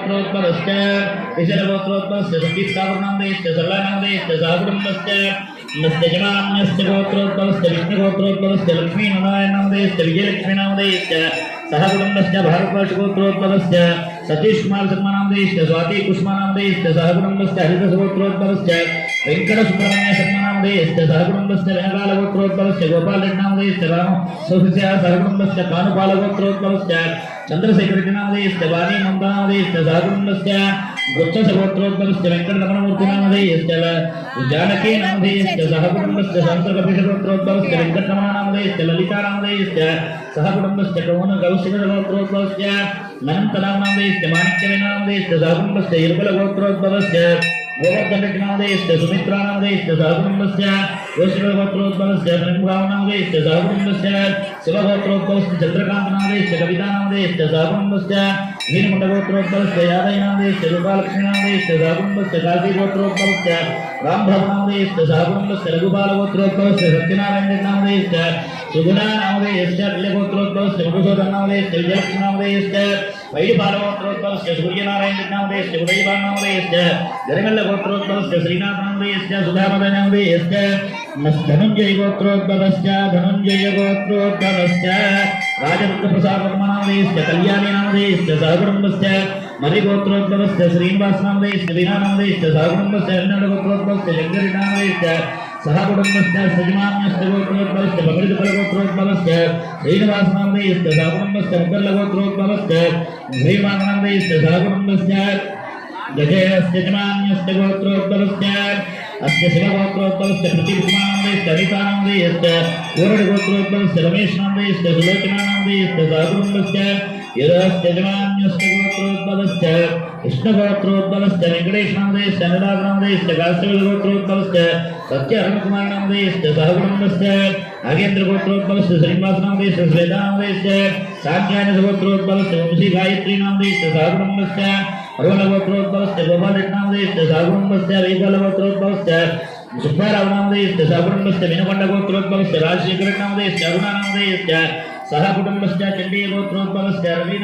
गोत्रोद्भवस्य ऋषभ गोत्रोद्भवस्य संगीतकावनामदेश्च सरलानामदेश्च सहकुटुम्बस्य नस्यजमान्यस्य गोत्रोद्भवस्य विष्णुगोत्रोद्भवस्य लक्ष्मीनारायणनामदेश्च विजयलक्ष्मीनामदेश्च सहकुटुम्बस्य भारतवर्षगोत्रोद्भवस्य सतीश कुमार शर्मानामदेश्च स्वाति कुष्मानामदेश्च सहकुटुम्बस्य हरिदासगोत्रोद्भवस्य वेंकटसुब्रह्मण्य शर्मानामदेश्च सहकुटुम्बस्य वेणुकालगोत्रोद्भवस्य गोपालरेड्डिनामदेश्च राम सोफस्य सहकुटुम्बस्य कानुपालगोत्रोद्भवस्य चंद्रशेखरनामदेश्च वाणी ममतानामदेश्च सहकुटुम्बस्य गुच्छसगोत्रोद्भवस्य वेंकटरमणमूर्तिनामदेश्च जानकीनामदेश्च सहकुटुम्बस्य संसर्गपिशगोत्रोद्भवस्य वेंकटरमणनामदेश्च ललितानामदेश्च सहकुटुम्बस्य कौशिकगोत्रोद्भवस्य नन्तनामदेश्च माणिक्यनामदेश्च सहकुटुम्बस्य इरुकुलगोत्रोद्भवस्य गोवर्धननामदेश्च सुमित्रानामदेश्च सहकुटुम्बस्य योशिकगोत्रोद्भवस्य ब्रह्मगावनामदेश्च सहकुटुम्बस्य शिवगोत्रोद्भवस्य चंद्रकान्तनामदेश्च कवितानामदेश्च सहकुटुम्बस्य वीरमुण्डगोत्रोद्भवस्य यादयनामदेश्च रूपालक्ष्मीनामदेश्च सहकुटुम्बस्य काशीगोत्रोद्भवस्य रामभवनामदेश्च सहकुटुम्बस्य रघुपालगोत्रोद्भवस्य सत्यनारायणनामदेश्च सुगुणानामदेश्च विजयगोत्रोद्भवस्य मधुसूदननामदेश्च विजयलक्ष्मीनामदेश्च वैडिपालगोत्रोद्भवस्य सूर्यनारायणनामदेश्च उदयभानुनामदेश्च गरिमल्लगोत्रोद्भवस्य श्रीनाथनामदेश्च सुधामदनामदेश्च धनुञ्जयगोत्रोद्भवस्य धनुञ्जयगोत्रोद्भवस्य राजपुत्रप्रसादनामदेश्च कल्याणीनामदेश्च सहकुटुम्बस्य मर्रिगोत्रोद्भवस्य श्रीनिवासनामदेश्च वीरानामदेश्च सहकुटुम्बस्य हरिनाथगोत्रोद्भवस्य शङ्करीनामदेश्च सहकुटुम्बस्य सजमान्यस्य गोत्रोद्भवस्य भगवतीफलगोत्रोद्भवस्य श्रीनिवासनामदेश्च सहकुटुम्बस्य मुकल्लगोत्रोद्भवस्य भीमानामदेश्च सहकुटुम्बस्य गजेयस्य जमान्यस्य गोत्रोद्भवस्य अस्य शिवगोत्रोद्भवस्य प्रतिकुमारनामदेश्च हरितानामदेश्च कोरडगोत्रोद्भवस्य रमेशनामदेश्च सुलोचनानामदेश्च सहकुटुम्बस्य यदस्य जमान्यस्य गोत्रोद्भवस्य कृष्णगोत्रोद्भवस्य वेङ्कटेशनामदेश्च अनुरागनामदेश्च काश्यपगोत्रोद्भवस्य सत्यहरणकुमारनामदेश्च सहकुटुम्बस्य नागेन्द्रगोत्रोद्भवस्य श्रीनिवासनामदेश्च श्वेतानामदेश्च साङ्ख्यायनगोत्रोद्भवस्य वंशी गायत्रीनामदेश्च सहकुटुम्बस्य अरुणगोत्रोद्भवस्य गोपालरेड्डिनामदेश्च सहकुटुम्बस्य वैकलगोत्रोद्भवस्य सुब्बारावनामदेश्च सहकुटुम्बस्य विनुకొండगोत्रोद्भवस्य राजशेखरनामदेश्च अरुणानामदेश्च सहकुटुम्बस्य चण्डीगोत्रोद्भवस्य रवि